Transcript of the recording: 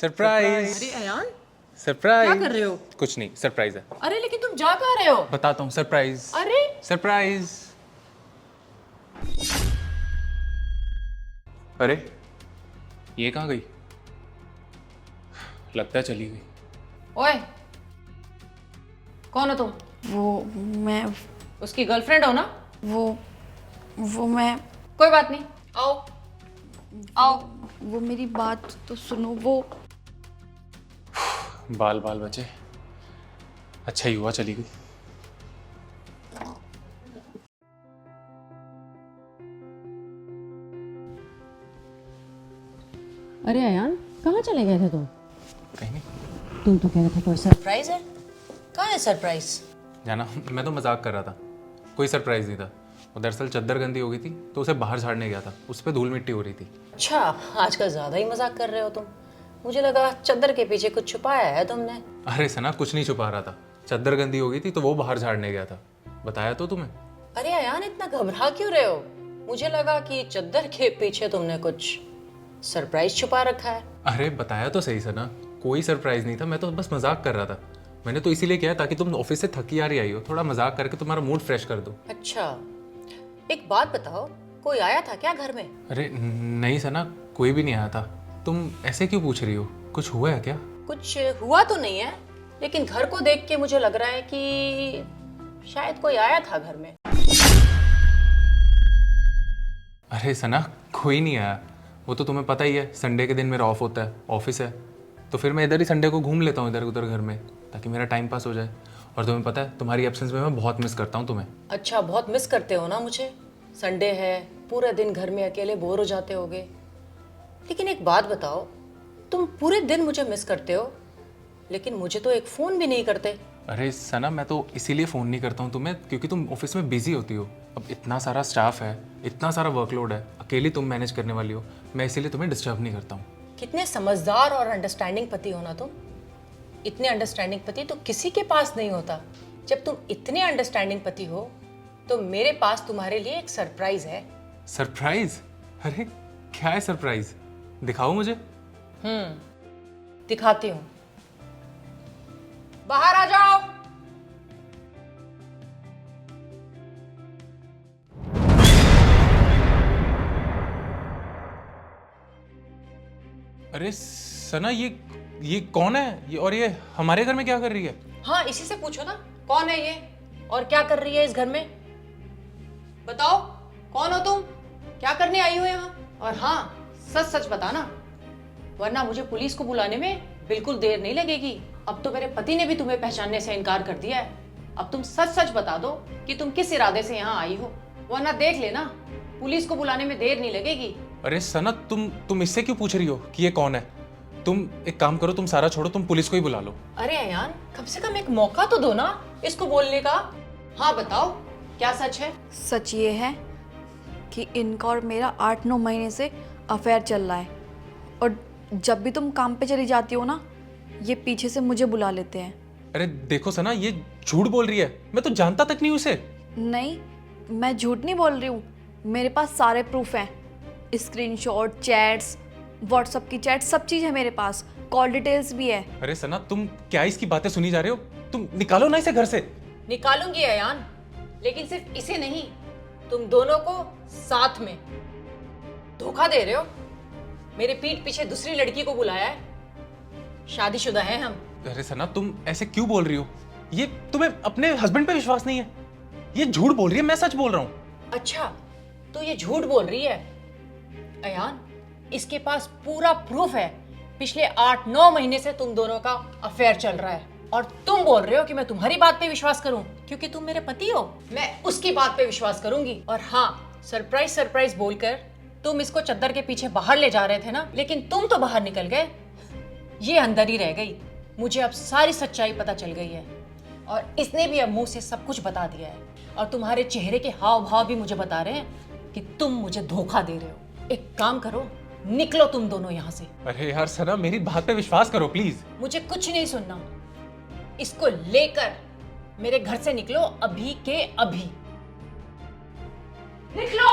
Surprise. अरे Ayan, surprise. क्या कर रहे हो? कुछ नहीं, सरप्राइज है। अरे लेकिन तुम जा कहाँ रहे हो? बताता हूँ, सरप्राइज। अरे सरप्राइज। अरे ये कहाँ गई? लगता है चली गई। ओए, कौन हो तुम? वो मैं उसकी गर्लफ्रेंड हो ना? वो मैं कोई बात नहीं, आओ आओ। वो मेरी बात तो सुनो। वो बाल बाल बचे, अच्छा ही हुआ चली गई। अरे अयान, कहाँ चले गए थे तुम? कहीं नहीं तुम तो कह रहे थे कोई सरप्राइज सरप्राइज है? कहाँ है सरप्राइज? जाना, मैं तो मजाक कर रहा था, कोई सरप्राइज नहीं था। वो दरअसल चद्दर गंदी हो गई थी तो उसे बाहर झाड़ने गया था, उस पर धूल मिट्टी हो रही थी। अच्छा, आजकल ज्यादा ही मजाक कर रहे हो तुम। मुझे लगा चद्दर के पीछे कुछ छुपाया है तुमने। अरे सना, कुछ नहीं छुपा रहा था, चद्दर गंदी हो गई थी तो वो बाहर झाड़ने गया था। बताया तो तुम्हें। अरे अयान, इतना घबरा क्यों रहे हो? मुझे लगा कि चद्दर के पीछे तुमने कुछ सरप्राइज छुपा रखा है। अरे बताया तो सही सना, कोई सरप्राइज नहीं था, मैं तो बस मजाक कर रहा था। मैंने तो इसीलिए किया ताकि तुम ऑफिस से थकी आ रही आई हो, थोड़ा मजाक करके तुम्हारा मूड फ्रेश कर दो। अच्छा, एक बात बताओ, कोई आया था क्या घर में? अरे नहीं सना, कोई भी नहीं आया था। तुम ऐसे क्यों पूछ रही हो? कुछ हुआ है क्या? कुछ हुआ तो नहीं है, लेकिन घर को देख के मुझे लग रहा है कि शायद कोई आया था घर में। अरे सना, कोई नहीं आया। वो तो तुम्हें पता ही है, संडे के दिन मेरा ऑफ होता है, ऑफिस है, तो फिर मैं इधर ही संडे को घूम लेता हूँ इधर उधर घर में, ताकि मेरा टाइम पास हो जाए। और तुम्हें पता है, तुम्हारी एब्सेंस में मैं बहुत मिस करता हूँ तुम्हें। अच्छा, बहुत मिस करते हो ना मुझे? संडे है, पूरा दिन घर में अकेले बोर हो जाते होगे। लेकिन एक बात बताओ, तुम पूरे दिन मुझे मिस करते हो, लेकिन मुझे तो एक फ़ोन भी नहीं करते। अरे सना, मैं तो इसीलिए फ़ोन नहीं करता हूँ तुम्हें क्योंकि तुम ऑफिस में बिजी होती हो। अब इतना सारा स्टाफ है, इतना सारा वर्कलोड है, अकेली तुम मैनेज करने वाली हो, मैं इसीलिए तुम्हें डिस्टर्ब नहीं करता हूँ। कितने समझदार और अंडरस्टैंडिंग पति हो ना तुम। इतने अंडरस्टैंडिंग पति तो किसी के पास नहीं होता। जब तुम इतने अंडरस्टैंडिंग पति हो तो मेरे पास तुम्हारे लिए एक सरप्राइज है। सरप्राइज? अरे क्या है सरप्राइज? दिखाओ मुझे। दिखाती हूँ, बाहर आ जाओ। अरे सना, ये कौन है? और ये हमारे घर में क्या कर रही है? हाँ, इसी से पूछो ना, कौन है ये और क्या कर रही है इस घर में? बताओ, कौन हो तुम? क्या करने आई हो यहाँ? और हाँ, सच सच बताना, वरना मुझे पुलिस को बुलाने में बिल्कुल देर नहीं लगेगी। अब तो मेरे पति ने भी तुम्हें पहचानने से इनकार कर दिया है। अब तुम सच सच बता दो कि तुम किस इरादे से यहाँ आई हो, वरना देख लेना, पुलिस को बुलाने में देर नहीं लगेगी। अरे सना, तुम इससे क्यों पूछ रही हो कि ये कौन है? तुम एक काम करो, तुम सारा छोड़ो, तुम पुलिस को ही बुला लो। अरे अयान, कम से कम एक मौका तो दो ना इसको बोलने का। हाँ बताओ, क्या सच है? सच ये है कि इनका और मेरा 8-9 महीने से अफेयर चल रहा है, और जब भी तुम काम पे चली जाती हो ना, ये पीछे से मुझे बुला लेते हैं। अरे देखो सना, ये झूठ बोल रही है, मैं तो जानता तक नहीं उसे। नहीं, मैं झूठ नहीं बोल रही हूँ, मेरे पास सारे प्रूफ हैं, स्क्रीनशॉट, चैट्स, व्हाट्सएप की चैट, सब चीज़ है मेरे पास, कॉल डिटेल्स भी है। अरे सना, तुम क्या इसकी बातें सुनी जा रहे हो? तुम निकालो ना इसे घर से। निकालूंगी अयान, लेकिन सिर्फ इसे नहीं, तुम दोनों को साथ में। धोखा दे रहे हो, मेरे पीठ पीछे दूसरी लड़की को बुलाया है, शादीशुदा हैं हम। अरे सना, तुम ऐसे क्यों बोल रही हो? ये तुम्हें अपने हस्बैंड पे विश्वास नहीं है? ये झूठ बोल रही है, मैं सच बोल रहा हूँ। अच्छा, तो ये झूठ बोल रही है। अयान, इसके पास पूरा प्रूफ है, पिछले 8-9 महीने से तुम दोनों का अफेयर चल रहा है, और तुम बोल रहे हो कि मैं तुम्हारी बात पे विश्वास करूं क्योंकि तुम मेरे पति हो। मैं उसकी बात पे विश्वास करूंगी। और हाँ, सरप्राइज सरप्राइज बोलकर तुम इसको चद्दर के पीछे बाहर ले जा रहे थे ना, लेकिन तुम तो बाहर निकल गए, ये अंदर ही रह गई। मुझे अब सारी सच्चाई पता चल गई है, और इसने भी अब मुंह से सब कुछ बता दिया है, और तुम्हारे चेहरे के हाव भाव भी मुझे बता रहे हैं कि तुम मुझे धोखा दे रहे हो। एक काम करो, निकलो तुम दोनों यहाँ से। अरे यार सना, मेरी बात पे विश्वास करो प्लीज। मुझे कुछ नहीं सुनना, इसको लेकर मेरे घर से निकलो, अभी के अभी निकलो।